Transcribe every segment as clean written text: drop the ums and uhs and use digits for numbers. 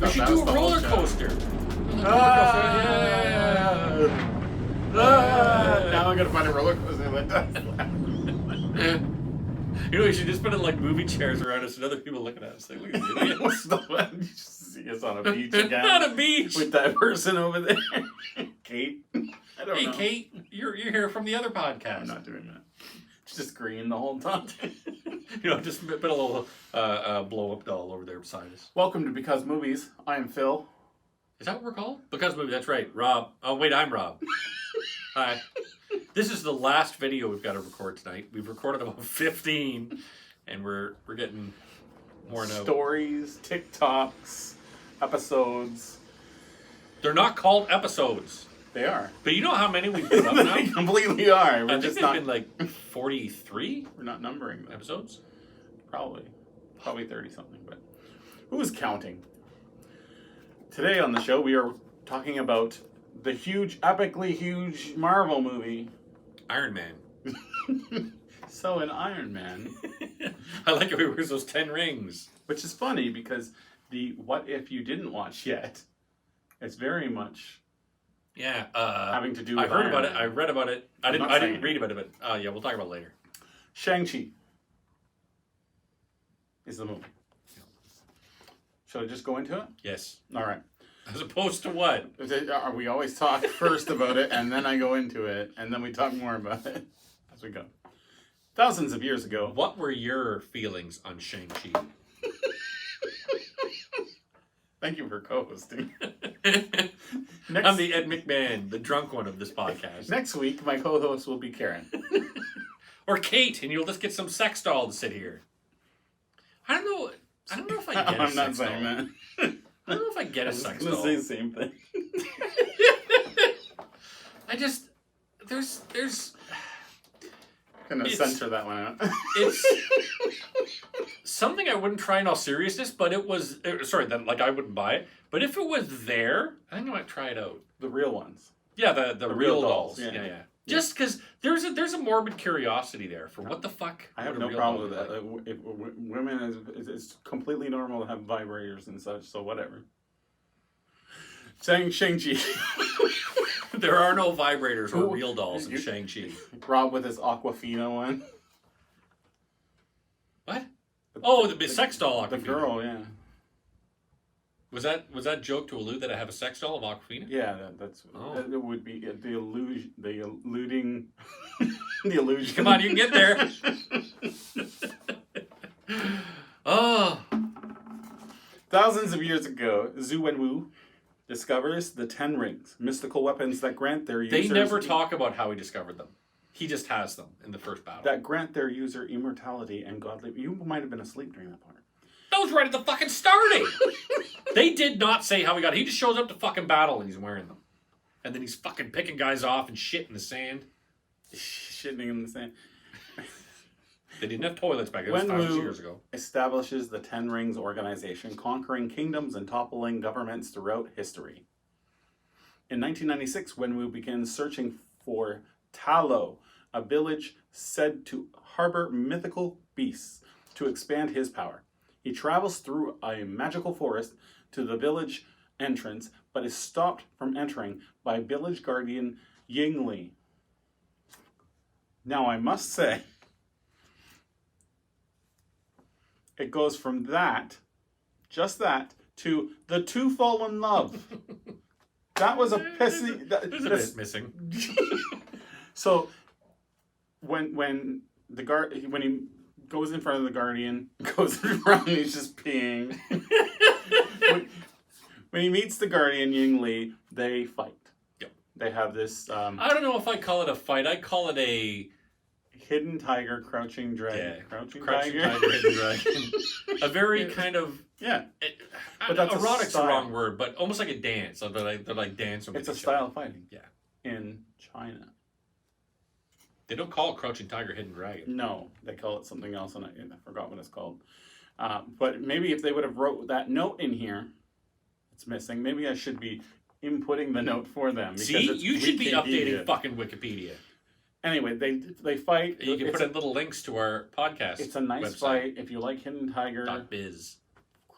We should do a roller coaster. Now I'm gonna find a roller coaster that does that. You know, you should just put in like movie chairs around us and other people looking at us. Like, look at the idiot. What's the one? You just see us on a beach again. On a beach. With that person over there. Kate. I don't know. Hey, Kate, you're here from the other podcast. I'm not doing that. Just green the whole time. You know, just put a little blow-up doll over there beside us. Welcome to Because Movies. I am Phil. Is that what we're called? Because Movie, that's right. Rob. Oh, wait, I'm Rob. Hi. This is the last video we've got to record tonight. We've recorded about 15, and we're getting more now. Stories, TikToks, episodes. They're not called episodes. They are. But you know how many we've put up now? They completely are. We're I think just they've not been like 43 We're not numbering them. episodes. Probably 30 something, but who's counting? Today on the show we are talking about the epically huge Marvel movie, Iron Man. So in Iron Man, I like how he wears those 10 rings. which is funny because the what if you didn't watch yet, it's very much Yeah. having to do with I heard Iron about Man. it. I read about it. I not didn't saying read about it, but yeah, we'll talk about it later. Shang-Chi is the movie. Shall I just go into it? Yes. All right. As opposed to what? We always talk first about it, and then I go into it, and then we talk more about it as we go. Thousands of years ago. What were your feelings on Shang-Chi? Thank you for co-hosting. I'm the Ed McMahon, the drunk one of this podcast. Next week, my co-host will be Karen. Or Kate, and you'll just get some sex doll to sit here. I don't know if I get a I'm not sex saying doll. that. I don't know if I get a sex I was doll. going to say the same thing. I just there's Gonna censor that one out. It's something I wouldn't try in all seriousness, but it was like I wouldn't buy it. But if it was there, I think I might try it out. The real ones. Yeah, the real dolls. Yeah. Yeah. Just because there's a morbid curiosity there for what the fuck. I have would a no real problem doll with be that. like? Women, it's completely normal to have vibrators and such, so whatever. Shang-Chi. There are no vibrators or real dolls in Shang-Chi. Rob with his Aquafina one. What? Oh, the sex doll The Aquafina. girl, yeah. Was that joke to allude that I have a sex doll of Aquafina? Yeah, that would be the illusion, the illusion. Come on, you can get there. Oh. Thousands of years ago, Zhu Wenwu discovers the 10 rings, mystical weapons that grant their users... They never talk about how he discovered them. He just has them in the first battle. That grant their user immortality and godly... You might have been asleep during that part. That was right at the fucking starting. They did not say how he got it. He just shows up to fucking battle and he's wearing them. And then he's fucking picking guys off and shit in the sand. Shitting in the sand. They didn't have toilets back then. It was thousands of years ago. Establishes the 10 Rings organization, conquering kingdoms and toppling governments throughout history. In 1996, Wenwu begins searching for Talo, a village said to harbor mythical beasts, to expand his power. He travels through a magical forest to the village entrance, but is stopped from entering by village guardian Yingli. Now, I must say, it goes from that, just that, to the two fall in love. That was a pissy... There's a bit missing. So, when he goes in front of the guardian, goes around and he's just peeing. when he meets the guardian, Yingli, they fight. Yep. They have this... I don't know if I call it a fight. I call it a... hidden tiger, crouching dragon. Yeah. Crouching tiger, hidden dragon. A very kind of... Yeah. But that's erotic's a the wrong word, but almost like a dance. They're like dancing with It's a each style other. of fighting. Yeah. In China. They don't call it Crouching Tiger, Hidden Dragon. No, they call it something else, and I forgot what it's called. But maybe if they would have wrote that note in here, it's missing. Maybe I should be inputting the note for them. Because See, it's you should be Wikipedia. updating fucking Wikipedia. Anyway, they fight. You can put in little links to our podcast. It's a nice website. fight. If you like Hidden Tiger, .biz.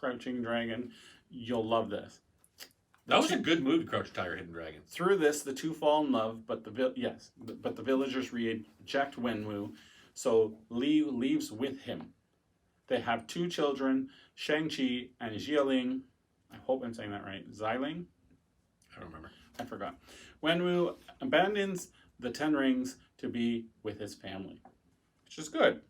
Crouching Dragon, you'll love this. That was a good movie, Crouching Tiger, Hidden Dragon. Through this, the two fall in love, but the villagers reject Wenwu, so Li leaves with him. They have 2 children, Shang-Chi and Jialing. I hope I'm saying that right. Xiling? I don't remember. I forgot. Wenwu abandons the 10 Rings to be with his family, which is good.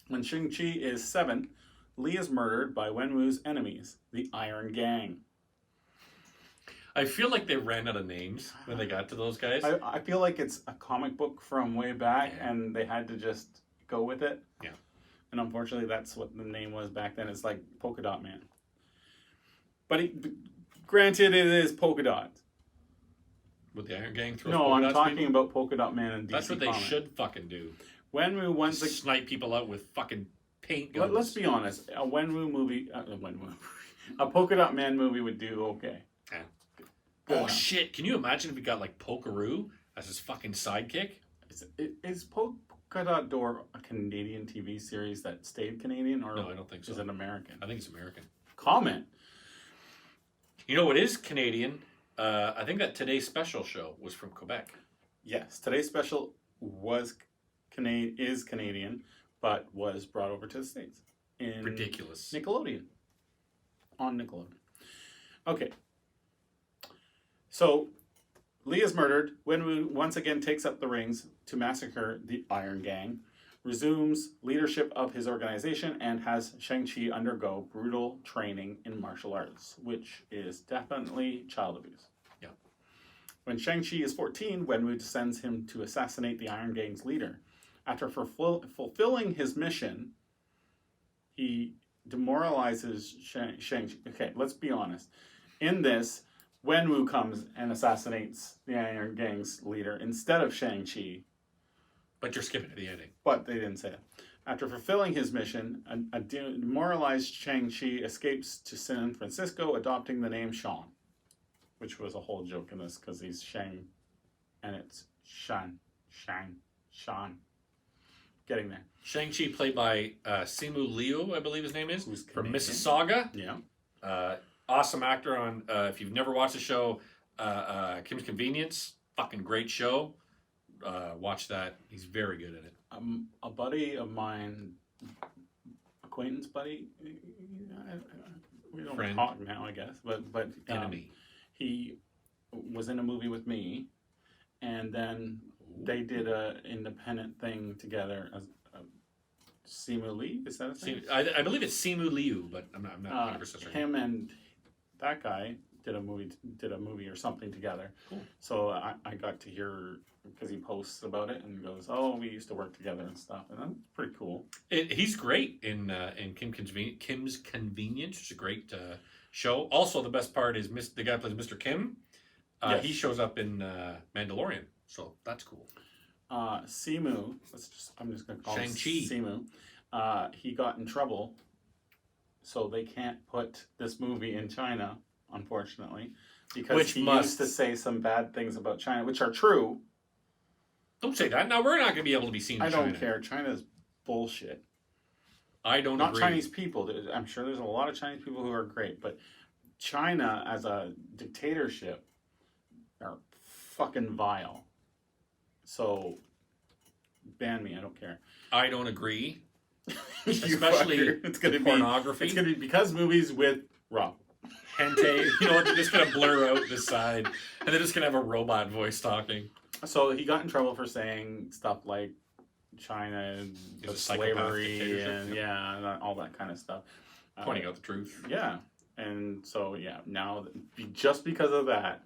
When Shang-Chi is 7, Li is murdered by Wenwu's enemies, the Iron Gang. I feel like they ran out of names when they got to those guys. I feel like it's a comic book from way back, and they had to just go with it. Yeah. And unfortunately, that's what the name was back then. It's like Polka Dot Man. But granted, it is Polka Dots. With the Iron Gang throws No, polka I'm dots talking people? about Polka Dot Man and DC That's what they Comics. should fucking do. Wenwu once Snipe people out with fucking paint guns. let's be honest, a Wenwu movie, a Polka Dot Man movie would do okay. Yeah. Oh shit! Can you imagine if we got like Pokeroo as his fucking sidekick? Is Polka Dot Door a Canadian TV series that stayed Canadian, or No, I don't think so. is it American? I think it's American. Comment. You know what is Canadian? I think that Today's Special show was from Quebec. Yes, today's special is Canadian, but was brought over to the States in Ridiculous. Nickelodeon. On Nickelodeon. Okay. So, Lee is murdered. Wenwu once again takes up the rings to massacre the Iron Gang, resumes leadership of his organization, and has Shang-Chi undergo brutal training in martial arts, which is definitely child abuse. Yeah. When Shang-Chi is 14, Wenwu sends him to assassinate the Iron Gang's leader. After fulfilling his mission, he demoralizes Shang-Chi. Okay, let's be honest. In this, Wenwu comes and assassinates the Iron Gang's leader instead of Shang-Chi. But you're skipping to the ending. But they didn't say that. After fulfilling his mission, a demoralized Shang-Chi escapes to San Francisco, adopting the name Sean, which was a whole joke in this because he's Shang, and it's Sean. Getting there. Shang-Chi played by Simu Liu, I believe his name is, Who's from Canadian. Mississauga. Yeah. Awesome actor on, if you've never watched the show, Kim's Convenience. Fucking great show. Watch that. He's very good in it. A buddy of mine, acquaintance buddy, we don't Friend. talk now, I guess, but Enemy. he was in a movie with me, and then they did a independent thing together. As Simu Lee, is that his name? I believe it's Simu Liu, but I'm not 100% sure. Him and that guy did a movie or something together. Cool. So I got to hear, because he posts about it and goes, "Oh, we used to work together and stuff," and that's pretty cool. He's great in Kim's Convenience, which is a great show. Also, the best part is the guy who plays Mr. Kim. Yes. He shows up in Mandalorian, so that's cool. Simu, I'm just gonna call him Shang-Chi. Simu. He got in trouble, so they can't put this movie in China, unfortunately, because he used to say some bad things about China, which are true. Don't say that. Now we're not going to be able to be seen in I China. don't care. China's bullshit. I don't Not agree. Chinese people. I'm sure there's a lot of Chinese people who are great, but China as a dictatorship are fucking vile. So ban me. I don't care. I don't agree. You Especially fucker. It's gonna pornography. It's gonna be because movies with Rob. Hentai. You know what? They're just going to blur out this side, and they're just going to have a robot voice talking. So he got in trouble for saying stuff like China and He's a psychopath slavery dictatorship. and all that kind of stuff. Pointing out the truth. Yeah, and so now just because of that,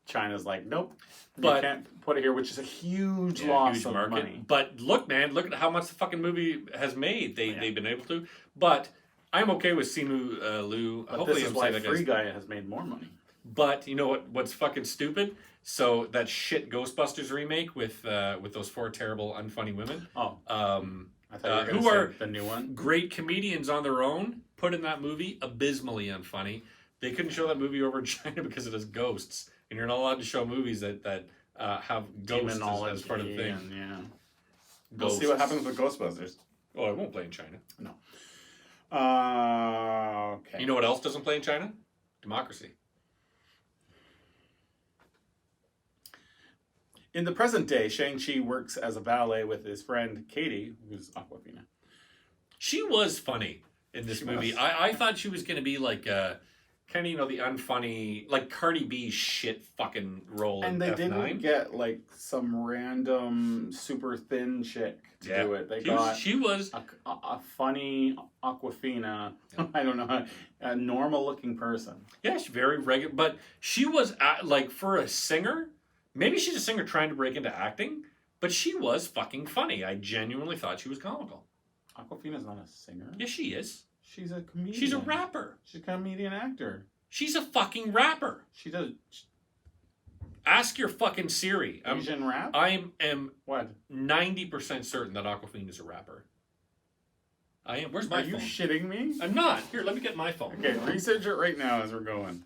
China's like, nope, But- you can't put it here, which is a huge loss huge of market. money. But look, man, look at how much the fucking movie has made. Yeah. They've been able to. But I'm okay with Simu Liu. But Hopefully, this is I'm why saying that Free guy's- Guy has made more money. But you know what's fucking stupid? So that shit Ghostbusters remake with those 4 terrible, unfunny women. Oh, I thought you were who gonna are say the new one. Great comedians on their own, put in that movie, abysmally unfunny. They couldn't show that movie over in China because it has ghosts, and you're not allowed to show movies that have ghosts as part of the thing. And, yeah. We'll Ghosts. see what happens with Ghostbusters. Oh, I won't play in China. No. Okay. You know what else doesn't play in China? Democracy. In the present day, Shang-Chi works as a valet with his friend Katie, who's Aquafina. She was funny in this movie. I thought she was going to be like kind of, the unfunny, like Cardi B's shit fucking role And in they F9. didn't get like some random super thin chick to do it. They got she was a funny Aquafina. Yeah. I don't know, a normal looking person. Yeah, she's very regular, but she was like for a singer. Maybe she's a singer trying to break into acting, but she was fucking funny. I genuinely thought she was comical. Aquafina's not a singer. Yes, she is. She's a comedian. She's a rapper. She's a comedian actor. She's a fucking rapper. She does. Ask your fucking Siri. Asian rap? I am what? 90% certain that Aquafina is a rapper. I am. Where's my phone? Are you shitting me? I'm not. Here, let me get my phone. Okay, research it right now as we're going.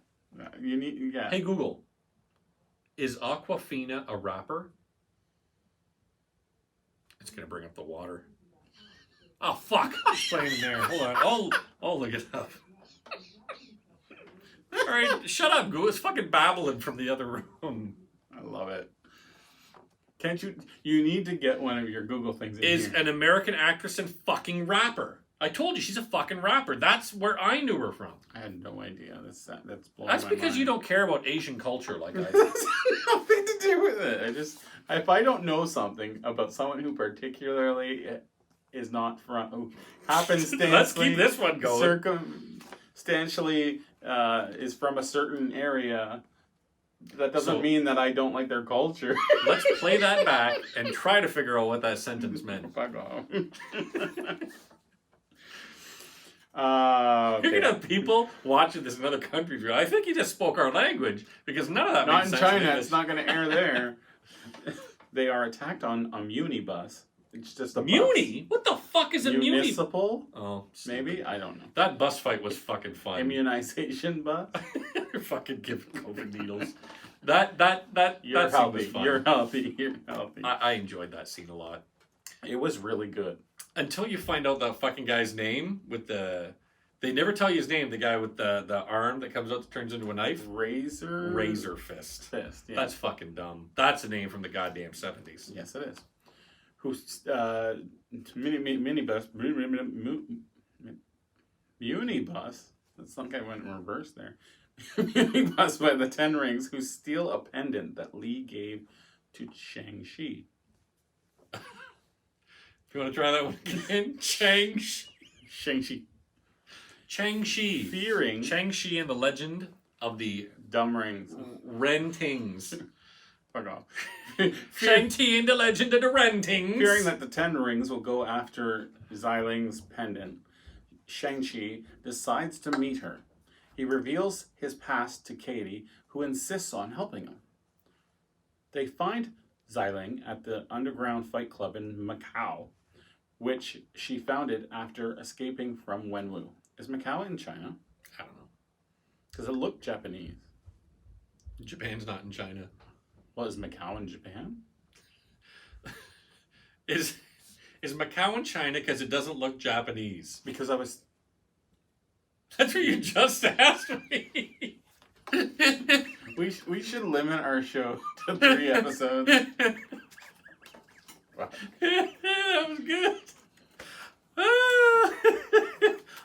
You need, yeah. Hey Google, is Aquafina a rapper? It's gonna bring up the water. Oh fuck! It's playing in there. Hold on. I'll look it up. All right, shut up, Google. It's fucking babbling from the other room. I love it. Can't you? You need to get one of your Google things. Is an American actress and fucking rapper. I told you she's a fucking rapper. That's where I knew her from. I had no idea. That's blowing That's my because mind. you don't care about Asian culture like I do. That's nothing to do with it. If I don't know something about someone who particularly is not from, who happenstantially, Let's keep this one going. Circumstantially is from a certain area, that doesn't mean that I don't like their culture. Let's play that back and try to figure out what that sentence meant. Fuck off. You're gonna have people watching this in other countries. I think you just spoke our language because none of that not makes in sense. China. It's not going to air there. They are attacked on a Muni bus. It's just a Muni. bus. What the fuck is a Muni? Municipal? Oh, stupid. Maybe, I don't know. That bus fight was fucking fun. Immunization bus. You're fucking giving COVID needles. You're that healthy. was fun. You're healthy. You're healthy. I enjoyed that scene a lot. It was really good. Until you find out that fucking guy's name with the... They never tell you his name, the guy with the arm that comes out that turns into a knife. Razor Fist. Yeah. That's fucking dumb. That's a name from the goddamn 70s. Yes, it is. Who's minibus, Unibus. That's some guy went in reverse there. Unibus by the Ten Rings, who steal a pendant that Li gave to Shang-Chi. If you want to try that one again, Shang-Chi. Shang-Chi. Fearing Shang-Chi and the Legend of the Dumb Rings. Rentings. Fuck off. Shang-Chi and the Legend of the Rentings. Fearing that the Ten Rings will go after Xialing's pendant, Shang-Chi decides to meet her. He reveals his past to Katie, who insists on helping him. They find Xialing at the underground fight club in Macau, which she founded after escaping from Wenwu. Is Macau in China? I don't know. Because it looked Japanese. Japan's not in China. Well, is Macau in Japan? Is Macau in China because it doesn't look Japanese? Because I was... That's what you just asked me. We should limit our show to 3 episodes. Wow. That was good.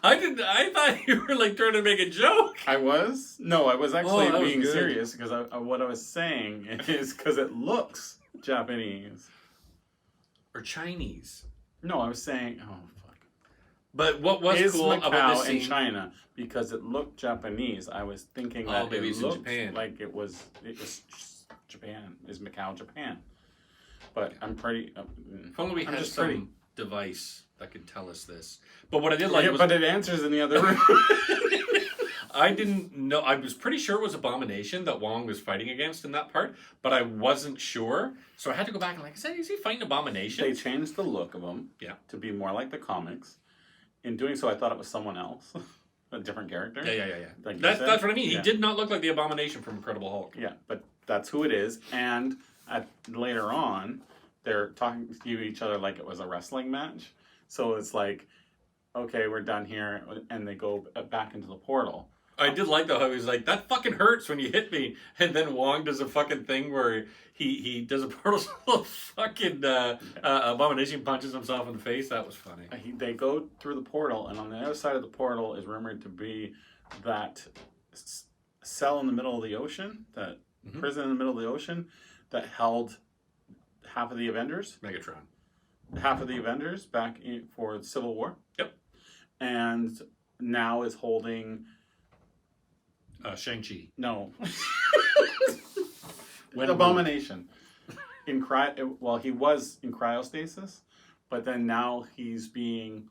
I thought you were like trying to make a joke. I was? No, I was actually that was being good. serious because what I was saying is because it looks Japanese. Or Chinese. No, I was saying, oh fuck. But what was Is cool about Macau this in scene? China because it looked Japanese? I was thinking Oh, that maybe it it's in looked Japan. like it was Japan. Is Macau Japan? But I'm pretty. If only we I'm had just some pretty. device that could tell us this. But what I did like Yeah, was... but it answers in the other room. I didn't know. I was pretty sure it was Abomination that Wong was fighting against in that part, but I wasn't sure. So I had to go back and is he fighting Abomination? They changed the look of him to be more like the comics. In doing so, I thought it was someone else. A different character. Yeah. Like That's what I mean. Yeah. He did not look like the Abomination from Incredible Hulk. Yeah, but that's who it is. And later on, they're talking to each other like it was a wrestling match. So it's like, okay, we're done here, and they go back into the portal. I did like though how he was like, that fucking hurts when you hit me, and then Wong does a fucking thing where he does a portal fucking Abomination punches himself in the face. That was funny. They go through the portal, and on the other side of the portal is rumored to be that cell in the middle of the ocean, that prison in the middle of the ocean that held half of the Avengers. Megatron. Half of the Avengers back for the Civil War. Yep. And now is holding... Shang-Chi. No. Abomination. Well, he was in cryostasis, but then now he's being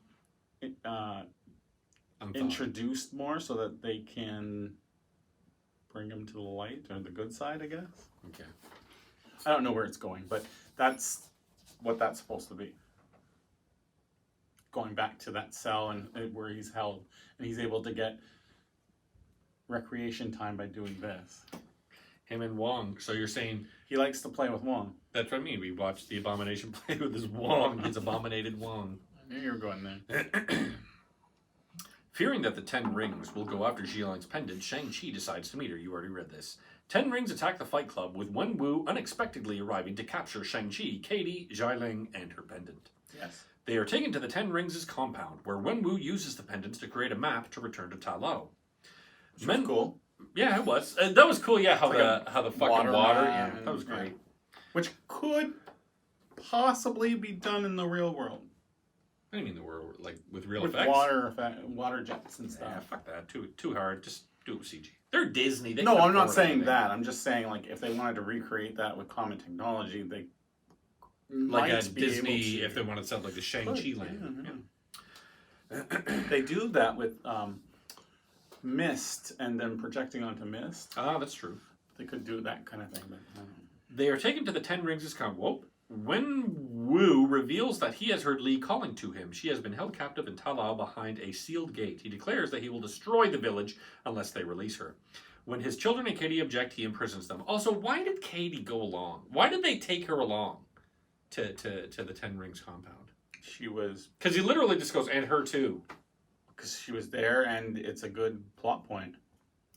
introduced more so that they can bring him to the light or the good side, I guess. Okay. I don't know where it's going, but that's what that's supposed to be. Going back to that cell and where he's held, and he's able to get recreation time by doing this. Him and Wong. So you're saying he likes to play with Wong. That's what I mean. We watched the Abomination play with his Wong. His abominated Wong. I knew you were going there. Fearing that the Ten Rings will go after Xialing's pendant, Shang-Chi decides to meet her. You already read this. Ten Rings attack the Fight Club, with Wenwu unexpectedly arriving to capture Shang-Chi, Katie, Xialing, and her pendant. Yes. They are taken to the Ten Rings' compound, where Wenwu uses the pendants to create a map to return to Ta Lo. Which was cool. Yeah, it was. That was cool. Yeah, how the fucking water. Yeah, that was great. Which could possibly be done in the real world. I didn't mean the world like with real with effects. Water jets and stuff. Yeah, fuck that. Too hard. Just do it with CG. They're Disney. They no, I'm not saying that. I'm just saying like if they wanted to recreate that with common technology, they like might a be Disney able to. if they wanted to sound like the Shang-Chi land. Yeah. They do that with mist and then projecting onto mist. Ah, that's true. They could do that kind of thing. But, They are taken to the Ten Rings' compound. When Wu reveals that he has heard Li calling to him, she has been held captive in Ta Lo behind a sealed gate. He declares that he will destroy the village unless they release her. When his children and Katie object, he imprisons them. Also, why did Katie go along? Why did they take her along to the Ten Rings compound? She was... Because he literally just goes, and her too. Because she was there, and it's a good plot point.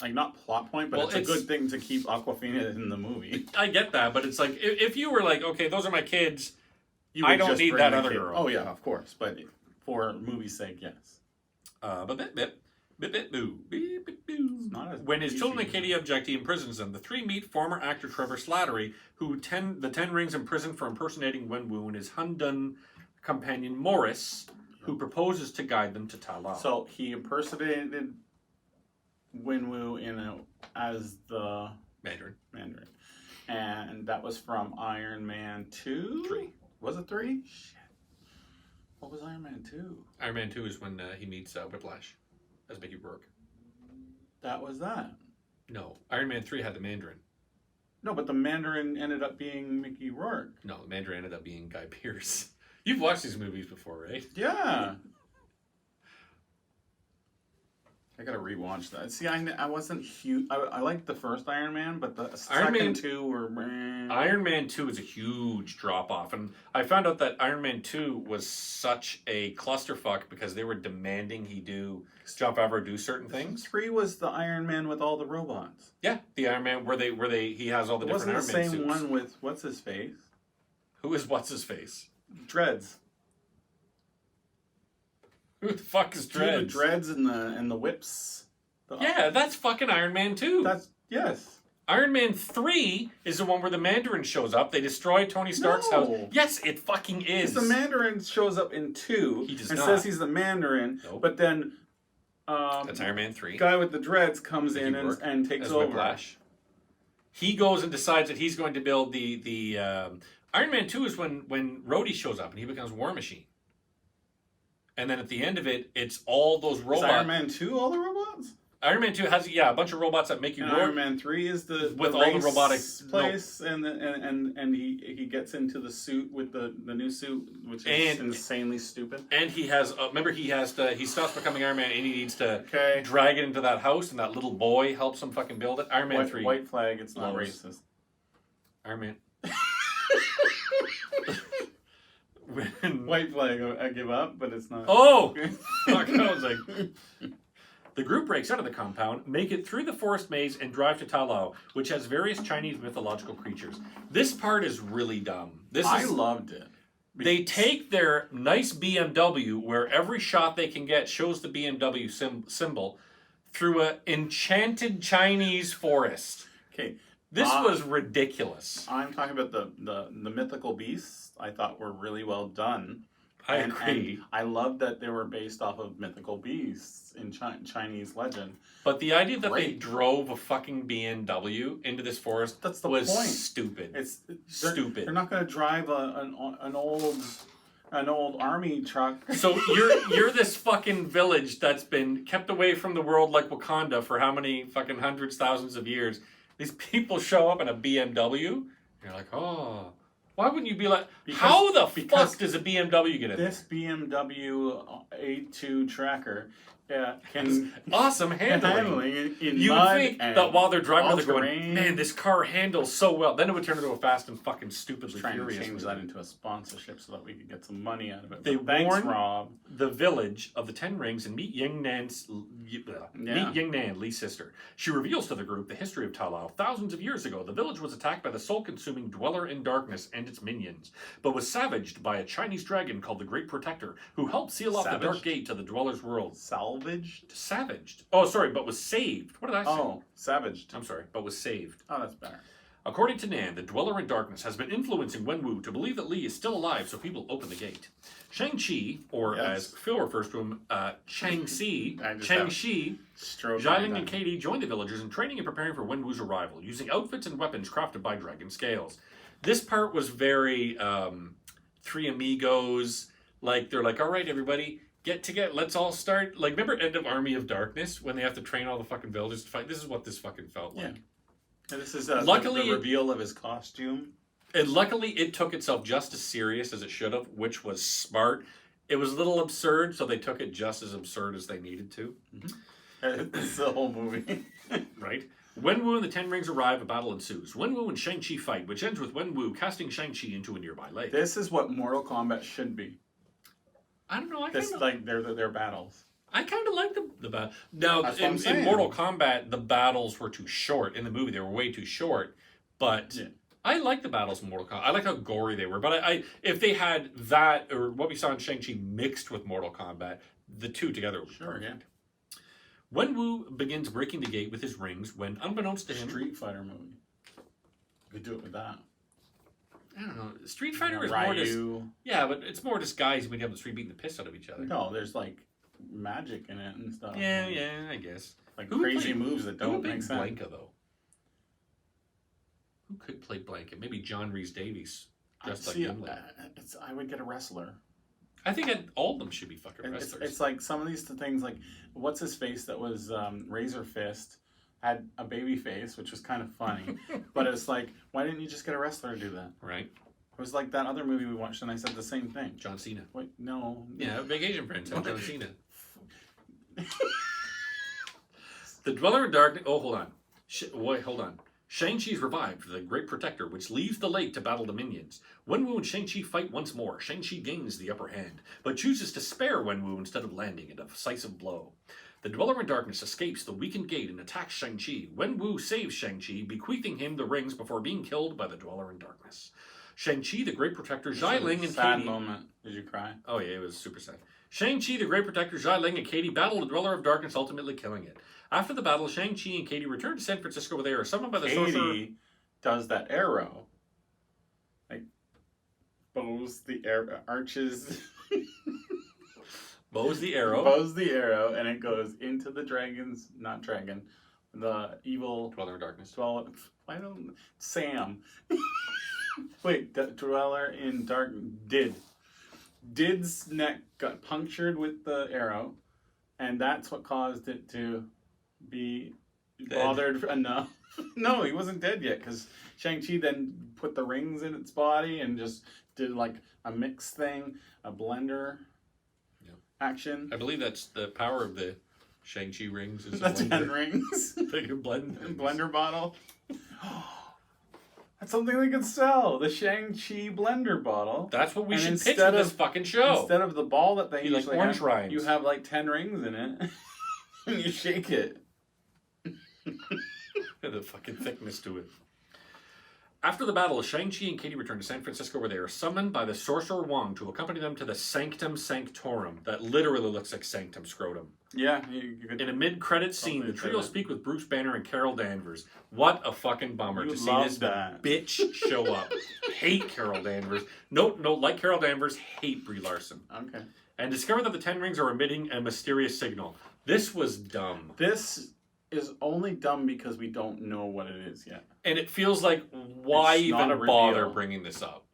Like, not plot point, but it's a good thing to keep Awkwafina in the movie. I get that, but it's like, if you were like, okay, those are my kids, I don't need that other girl. Oh, yeah, of course. But for movie's sake, yes. When his children and Katie object, he imprisons them. The three meet former actor Trevor Slattery, who the Ten Rings imprisoned for impersonating Wenwu, and his Hundun companion Morris, who proposes to guide them to Ta Lo. So he impersonated Wenwu as the Mandarin. And that was from Iron Man 2? 3. Was it 3? Shit. What was Iron Man 2? Iron Man 2 is when he meets Whiplash as Mickey Rourke. That was that. No. Iron Man 3 had the Mandarin. No, but the Mandarin ended up being Mickey Rourke. No, the Mandarin ended up being Guy Pearce. You've watched these movies before, right? Yeah. I gotta rewatch that. See, I wasn't huge. I liked the first Iron Man, but the second two were... Iron Man 2 is a huge drop-off. And I found out that Iron Man 2 was such a clusterfuck because they were demanding Jon Favreau do certain things. 3 was the Iron Man with all the robots. Yeah, the Iron Man where he has all the different Iron Man suits. Wasn't the same one with what's-his-face? Who is what's-his-face? Dreads. Who the fuck is Dreads? The dreads and the whips. Yeah, that's fucking Iron Man 2. Yes. Iron Man 3 is the one where the Mandarin shows up. They destroy Tony Stark's house. Yes, it fucking is. The Mandarin shows up in 2 and says he's the Mandarin, but then that's Iron Man 3. Guy with the dreads comes in and takes over. Whiplash. He goes and decides that he's going to build the Iron Man 2 is when Rhodey shows up and he becomes War Machine. And then at the end of it, it's all those robots. Is Iron Man 2 all the robots? Iron Man 2 has a bunch of robots that make you roar. Iron Man 3 is with all the robotic place, and he gets into the suit with the new suit, which is insanely stupid. And he has remember he stops becoming Iron Man and he needs to drag it into that house, and that little boy helps him fucking build it. Iron Man 3. White flag. It's not racist. Iron Man. when White flag, I give up, but it's not. oh, fuck! I was like, the group breaks out of the compound, make it through the forest maze, and drive to Talao, which has various Chinese mythological creatures. This part is really dumb. I loved it. They take their nice BMW, where every shot they can get shows the BMW symbol, through an enchanted Chinese forest. Okay. This was ridiculous. I'm talking about the mythical beasts. I thought were really well done. I agree. And I love that they were based off of mythical beasts in Chinese legend. But the idea that they drove a fucking BMW into this forest was point. Stupid. It's stupid. They're not going to drive an old army truck. So you're this fucking village that's been kept away from the world like Wakanda for how many fucking hundreds, thousands of years. These people show up in a BMW. You're like, oh. Why wouldn't you be like, how the fuck does a BMW get in this BMW A2 tracker can awesome handling in you mud think that while they're driving, they're going, terrain. man, this car handles so well. Then it would turn into a Fast and fucking Stupidly trying Furious. To change that into a sponsorship so that we could get some money out of it. They thanks, warn Rob. The village of the Ten Rings and meet Yingnan, Li's sister. She reveals to the group the history of Talao. Thousands of years ago, the village was attacked by the soul-consuming Dweller in Darkness and its minions, but was savaged by a Chinese dragon called the Great Protector, who helped seal off the Dark Gate to the Dweller's world. Savaged. Oh, sorry, but was saved. What did I say? Oh, savaged. I'm sorry, but was saved. Oh, that's better. According to Nan, the Dweller in Darkness has been influencing Wenwu to believe that Li is still alive, so people open the gate. Shang-Chi, or as Phil refers to him, Shang-Chi, Xialing and Katie join the villagers in training and preparing for Wenwu's arrival, using outfits and weapons crafted by dragon scales. This part was very Three Amigos. Like, they're like, all right, everybody, get together, let's all start. Like, remember End of Army of Darkness, when they have to train all the fucking villagers to fight? This is what this fucking felt like. And this is luckily, the reveal of his costume. And luckily, it took itself just as serious as it should have, which was smart. It was a little absurd, so they took it just as absurd as they needed to. It's the whole movie. Right? Wenwu and the Ten Rings arrive, a battle ensues. Wenwu and Shang-Chi fight, which ends with Wenwu casting Shang-Chi into a nearby lake. This is what Mortal Kombat should be. I don't know. Like their battles. I kind of like the battle. Now, in Mortal Kombat, the battles were too short. In the movie, they were way too short. But I like the battles in Mortal Kombat. I like how gory they were. But if they had that, or what we saw in Shang-Chi mixed with Mortal Kombat, the two together would be perfect. Wenwu begins breaking the gate with his rings when, unbeknownst to him... Street Fighter movie. You could do it with that. I don't know. Street Fighter is more just... Yeah, but it's more disguised when you have the street beating the piss out of each other. No, there's like magic in it and stuff. Yeah, I guess. Like crazy moves that don't make sense. Blanca, though? Who could play Blanca? Maybe John Rhys-Davies, dressed like Gimli. I would get a wrestler. I think all of them should be fucking wrestlers. It's like some of these things, like, what's his face that was Razor Fist, had a baby face, which was kind of funny. But it's like, why didn't you just get a wrestler to do that? Right. It was like that other movie we watched, and I said the same thing. John Cena. Wait, no. Yeah, Vacation Prince had John Cena. The Dweller in Darkness... Oh, hold on. Hold on. Shang-Chi's revived the Great Protector, which leaves the lake to battle the minions. Wenwu and Shang-Chi fight once more. Shang-Chi gains the upper hand, but chooses to spare Wenwu instead of landing a decisive blow. The Dweller in Darkness escapes the weakened gate and attacks Shang-Chi. Wenwu saves Shang-Chi, bequeathing him the rings before being killed by the Dweller in Darkness. Shang-Chi, the Great Protector, Xialing, and sad Katie... moment. Did you cry? Oh yeah, it was super sad. Shang-Chi, the Great Protector, Xialing, and Katie battle the Dweller of Darkness, ultimately killing it. After the battle, Shang-Chi and Katie return to San Francisco where they are summoned by the sorcerer. Katie does that arrow. Like, bows the arrow, arches... Bows the arrow. Bows the arrow, and it goes into the dragon's... Not dragon. The evil... Dweller in Darkness. Why don't... Sam. Wait, the Dweller in Dark... Did's neck got punctured with the arrow, and that's what caused it to be bothered enough. No, he wasn't dead yet, because Shang-Chi then put the rings in its body and just did like a mix thing, a blender action. I believe that's the power of the Shang-Chi rings. Is the 10 rings. They can blend. Blender bottle. That's something they could sell. The Shang-Chi blender bottle. That's what we And should pitch for this fucking show. Instead of the ball that they Be like usually orange have, rinds. you have like 10 rings in it. And you shake it. The fucking thickness to it. After the battle, Shang-Chi and Katie return to San Francisco, where they are summoned by the Sorcerer Wong to accompany them to the Sanctum Sanctorum. That literally looks like Sanctum Scrotum. Yeah. You could, In a mid-credit scene, the trio speak with Bruce Banner and Carol Danvers. What a fucking bummer to see this bitch show up. Hate Carol Danvers. No, like Carol Danvers, hate Brie Larson. Okay. And discover that the Ten Rings are emitting a mysterious signal. This was dumb. This is only dumb because we don't know what it is yet. And it feels like, why It's not even a bother reveal. bringing this up?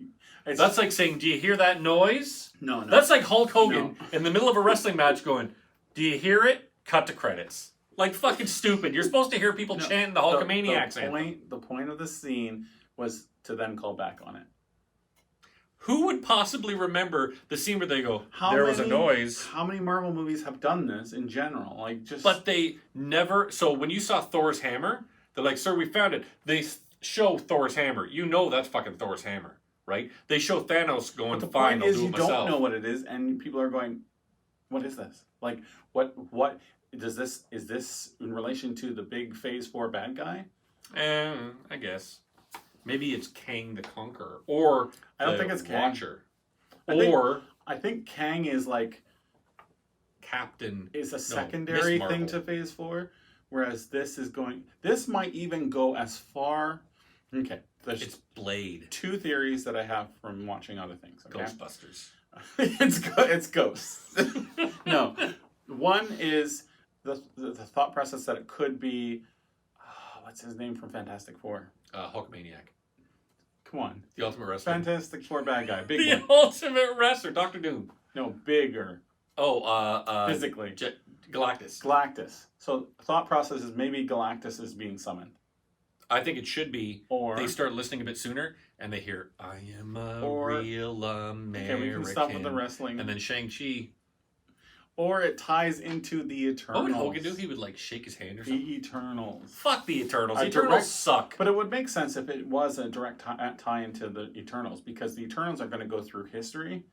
It's, That's like saying, do you hear that noise? no. That's like Hulk Hogan in the middle of a wrestling match going, do you hear it? Cut to credits. Like fucking stupid. You're supposed to hear people chanting the Hulkamaniacs anthem. The point of the scene was to then call back on it. Who would possibly remember the scene where they go, there was a noise? How many Marvel movies have done this in general? Like just. But they never. So when you saw Thor's hammer, they're like, sir, we found it. They show Thor's hammer. You know that's fucking Thor's hammer, right? They show Thanos going, But the fine, point I'll is, do you it myself. don't know what it is, and people are going, "What is this? Like, what does this? Is this in relation to the big Phase 4 bad guy?" I guess. Maybe it's Kang the Conqueror, or I don't the think it's Kang. Watcher, I think Kang is like Captain. is a secondary Miss thing Marvel. to Phase 4, whereas this is going. This might even go as far. Okay, there's It's Blade. two theories that I have from watching other things. Okay? Ghostbusters. It's ghosts. No, one is the thought process that it could be. What's his name from Fantastic Four? Hulkamaniac. Come on, The Ultimate Wrestler. Fantastic Four bad guy, big The one. Ultimate Wrestler, Doctor Doom. No, bigger Physically. Galactus. Galactus. So thought process is maybe Galactus is being summoned, I think it should be. or They start listening a bit sooner, and they hear, I am a Or- real American. okay, we can stop with the wrestling, And then Shang-Chi. or it ties into the Eternals. What would Hogan do? He would like shake his hand or something. The Eternals. Fuck the Eternals. A The Eternals direct- suck. But it would make sense if it was a direct tie into the Eternals, because the Eternals are going to go through history,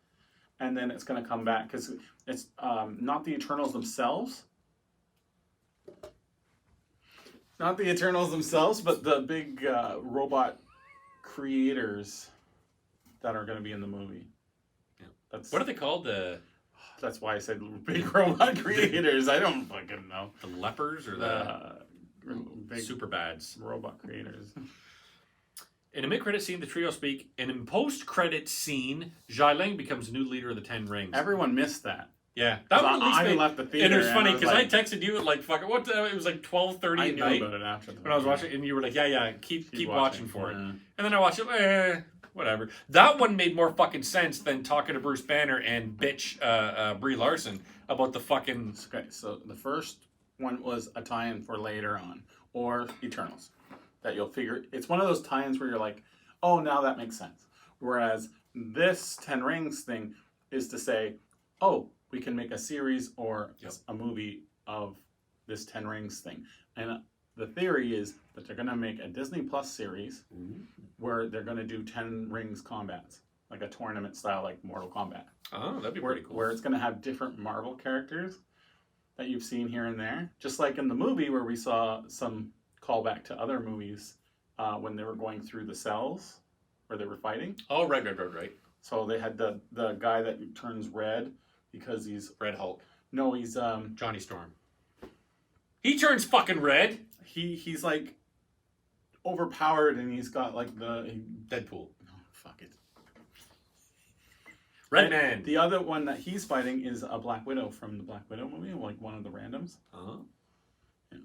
and then it's going to come back, because it's not the Eternals themselves. Not the Eternals themselves, but the big robot creators that are going to be in the movie. Yeah. That's What are they called? That's why I said big robot creators. I don't fucking know. The lepers or the Big super bads? robot creators. In a mid-credit scene, the trio speak. And in post-credit scene, Xialing becomes new leader of the Ten Rings. Everyone missed that. Yeah, that would at least I make. left the theater. And it was funny was because like, I texted you at like fucking what? It was like 12:30 I at knew night about it after the when I was watching, and you were like, "Yeah, keep watching for it." Yeah. And then I watched it. Whatever. That one made more fucking sense than talking to Bruce Banner and bitch Brie Larson about the fucking. Okay, so the first one was a tie-in for later on, or Eternals, that you'll figure. It's one of those tie-ins where you're like, oh, now that makes sense. Whereas this Ten Rings thing is to say, oh, we can make a series or a movie of this Ten Rings thing. And the theory is that they're going to make a Disney Plus series where they're going to do 10 Rings combats, like a tournament style, like Mortal Kombat. Oh, that'd be where, pretty cool. Where it's going to have different Marvel characters that you've seen here and there. Just like in the movie where we saw some callback to other movies when they were going through the cells where they were fighting. Oh, right. So they had the guy that turns red because he's... Red Hulk. No, he's... Johnny Storm. He turns fucking red. He's like overpowered, and he's got like the... Deadpool. Oh, fuck it. Red Man. The other one that he's fighting is a Black Widow from the Black Widow movie, like one of the randoms. Uh-huh. Yeah.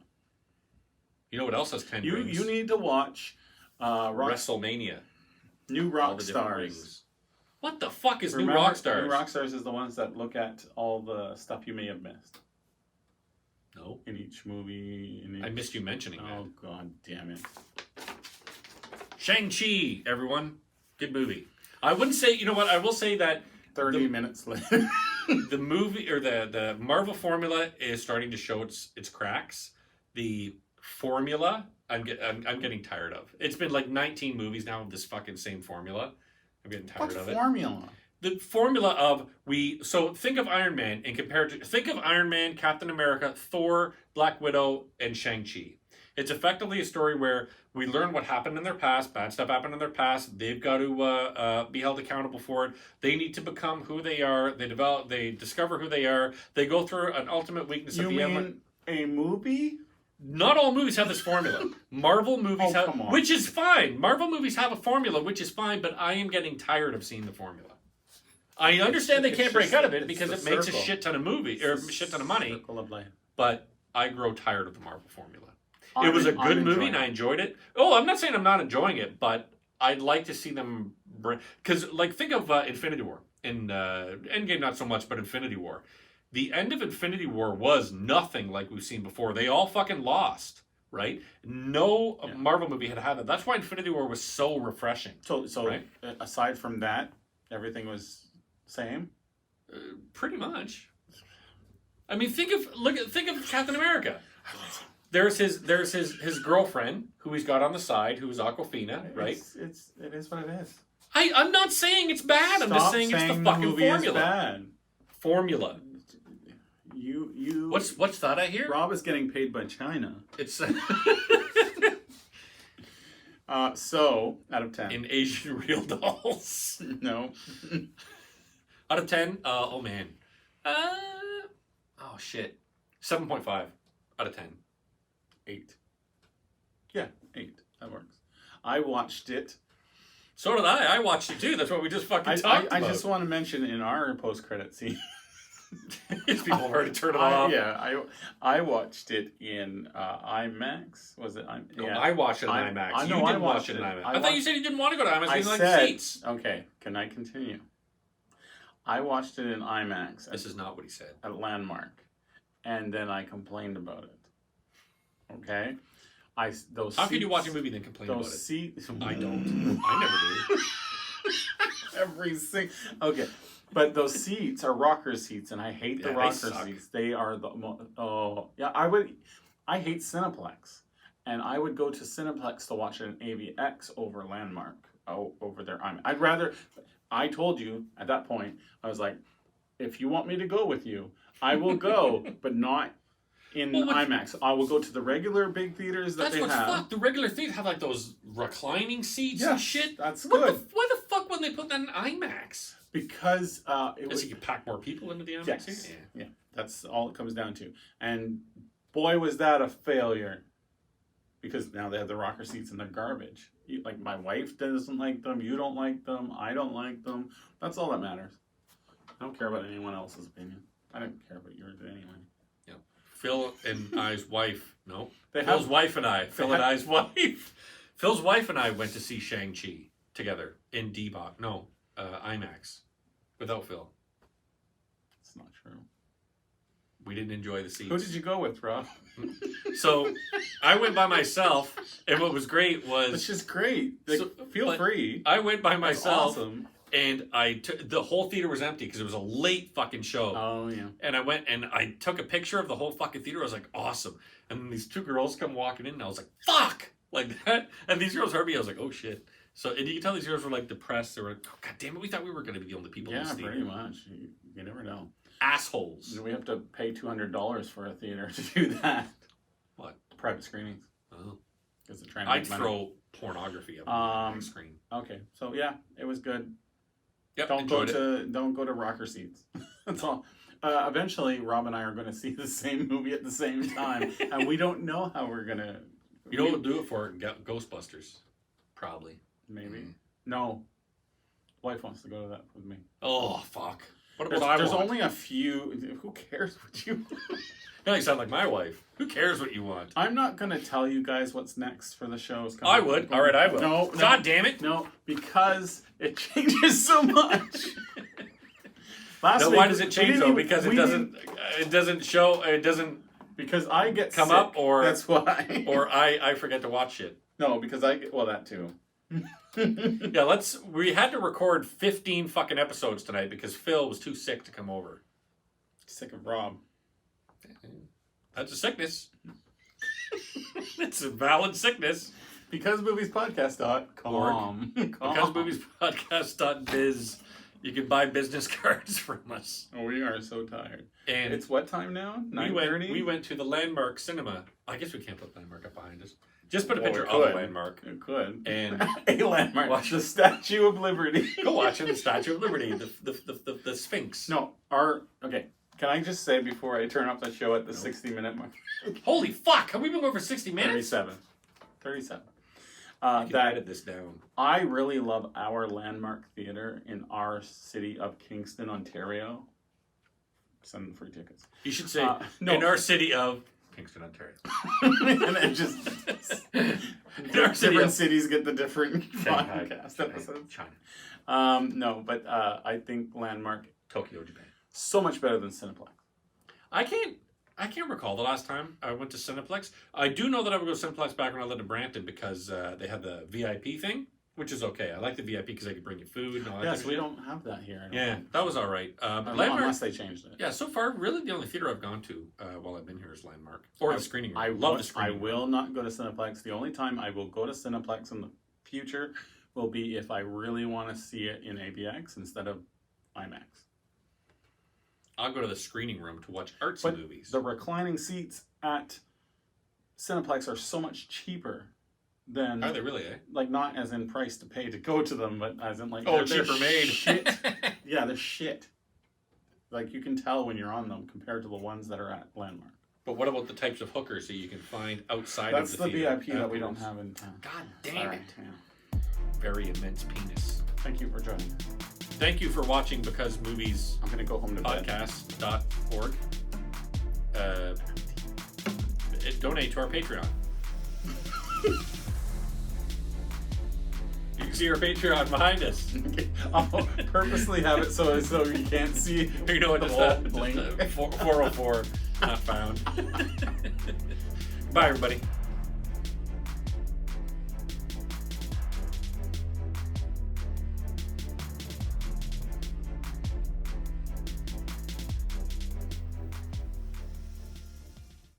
You know what else has 10 rings? You need to watch WrestleMania. New All Rock the different Stars. rings. What the fuck is Remember, New Rockstars? New Rockstars is the ones that look at all the stuff you may have missed No. in each movie. I missed you mentioning that. Oh, god damn it. Shang-Chi, everyone. Good movie. I wouldn't say, you know what, I will say that 30 minutes later. the movie, or the Marvel formula is starting to show its cracks. The formula I'm getting tired of. It's been like 19 movies now of this fucking same formula. I'm getting tired of it. Formula? The formula of so think of Iron Man and think of Iron Man, Captain America, Thor, Black Widow, and Shang-Chi. It's effectively a story where we learn what happened in their past, bad stuff happened in their past. They've got to be held accountable for it. They need to become who they are. They discover who they are. They go through an ultimate weakness at the end. You mean a movie? Not all movies have this formula. Marvel movies which is fine. Marvel movies have a formula, which is fine, but I am getting tired of seeing the formula. I understand they can't break out of it because it makes a shit ton of shit ton of money. But I grow tired of the Marvel formula. It was a good movie and I enjoyed it. Oh, I'm not saying I'm not enjoying it, but I'd like to see them bring... Because, like, think of Infinity War. In Endgame, not so much, but Infinity War. The end of Infinity War was nothing like we've seen before. They all fucking lost, right? No Marvel movie had that. That's why Infinity War was so refreshing. So right? Aside from that, everything was same? Pretty much. I mean, think of Captain America. There's his girlfriend who he's got on the side, who's Aquafina, right? It is what it is. I'm not saying it's bad. I'm just saying it's the fucking formula. Bad. Formula. You. What's that I hear? Rob is getting paid by China. It's so out of 10 in Asian real dolls. No. Out of 10. Oh man. Oh shit. 7.5 out of 10. 8. Yeah, 8. That works. I watched it. So did I. I watched it too. That's what we just fucking talked about. I just want to mention in our post-credit scene. People have already turned it off. Yeah, I watched it in IMAX. Was it? I watched it in IMAX. You didn't watch it in IMAX. I thought you said you didn't want to go to IMAX. You didn't like seats. Okay, can I continue? I watched it in IMAX. This is not what he said. At Landmark, and then I complained about it. Okay, How can you watch a movie and then complain about it? Seats. I don't. I never do. Every single. Okay. But those seats are rocker seats, and I hate the rocker seats. They are the I hate Cineplex, and I would go to Cineplex to watch an AVX over Landmark. Over there. I'd rather. I told you at that point. I was like, if you want me to go with you, I will go, but not in IMAX. I will go to the regular big theaters that they have. That's what's fuck. The regular theaters have like those reclining seats and shit. That's good. Why the fuck when they put that in IMAX? Because you can pack more people into the IMAX. Yes. Yeah, that's all it comes down to. And boy, was that a failure. Because now they have the rocker seats and they're garbage. Like my wife doesn't like them. You don't like them. I don't like them. That's all that matters. I don't care about anyone else's opinion. I don't care about yours anyway. Yeah. Phil and I's wife. No. Phil's wife and I. Phil and I's wife. Phil's wife and I went to see Shang-Chi together in D-Box. No. IMAX without Phil. It's not true. We didn't enjoy the seats. Who did you go with, Rob? So I went by myself, and what was great was it's just great. Feel free. I went by myself, awesome. And the whole theater was empty because it was a late fucking show. Oh yeah. And I went and I took a picture of the whole fucking theater. I was like, awesome. And then these two girls come walking in, and I was like, fuck, like that. And these girls heard me. I was like, oh shit. So, and you can tell these girls were like depressed. They were like, oh, God damn it, we thought we were going to be the only people in this theater. Yeah, pretty much. You never know. Assholes. We have to pay $200 for a theater to do that. What? Private screenings. Oh. Because they're trying to I'd throw pornography up on the screen. Okay, so yeah, it was good. Yep, don't go to rocker seats. That's all. Eventually, Rob and I are going to see the same movie at the same time, and we don't know how we're going to... You know what we'll do it for? Ghostbusters. Probably. Maybe. No. Wife wants to go to that with me. Oh, fuck. There's only a few... Who cares what you want? Now you sound like my wife. Who cares what you want? I'm not going to tell you guys what's next for the shows. I would. All right, I will. No. God damn it. No, because it changes so much. Why does it change though? Because it doesn't show. It doesn't. Because I get come sick. Up, or that's why. Or I forget to watch it. No, because I get that too. Yeah, we had to record 15 fucking episodes tonight because Phil was too sick to come over. Sick of Rob. That's a sickness. It's a valid sickness. BecauseMoviesPodcast.com. BecauseMoviesPodcast.biz. You can buy business cards from us. Oh, we are so tired. And it's what time now? 9:30? We went to the Landmark Cinema. I guess we can't put Landmark up behind us. Just put a Well, picture we of could. a landmark. It could. And a landmark. Watch the Statue of Liberty. Go watch it, the Statue of Liberty, the Sphinx. No, okay. Can I just say before I turn off the show at the 60-minute mark? Holy fuck! Have we been going for 60 minutes? 37. You can edit this down. I really love our Landmark Theatre in our city of Kingston, Ontario. Send free tickets. You should say, no. in our city of Kingston, Ontario. And then just different cities get the different Shanghai, podcast episodes. China. No, but I think Landmark, Tokyo, Japan. so much better than Cineplex. I can't recall the last time I went to Cineplex. I do know that I would go to Cineplex back when I lived in Brampton because they had the VIP thing, which is okay. I like the VIP because they could bring you food and all that. Yes, we don't have that here. I don't think. That was all right. Landmark, unless they changed it. Yeah, so far, really the only theater I've gone to while I've been here is Landmark. Or the screening room. I love the screening room. I will not go to Cineplex. The only time I will go to Cineplex in the future will be if I really want to see it in ABX instead of IMAX. I'll go to the screening room to watch artsy movies. The reclining seats at Cineplex are so much cheaper than... Are they really, eh? Like, not as in price to pay to go to them, but as in, like... Oh, they're cheaper made. Shit. Yeah, they're shit. Like, you can tell when you're on them compared to the ones that are at Landmark. But what about the types of hookers that you can find outside of the theater? That's the VIP that we don't have in town. God damn it. Yeah. Very immense penis. Thank you for joining. Thank you for watching Because Movies I'm going to go home to bed. podcast.org. Donate to our Patreon. You can see our Patreon behind us. I'll purposely have it so you can't see. You know what? Just whole that blink. 404 not found. Bye, everybody.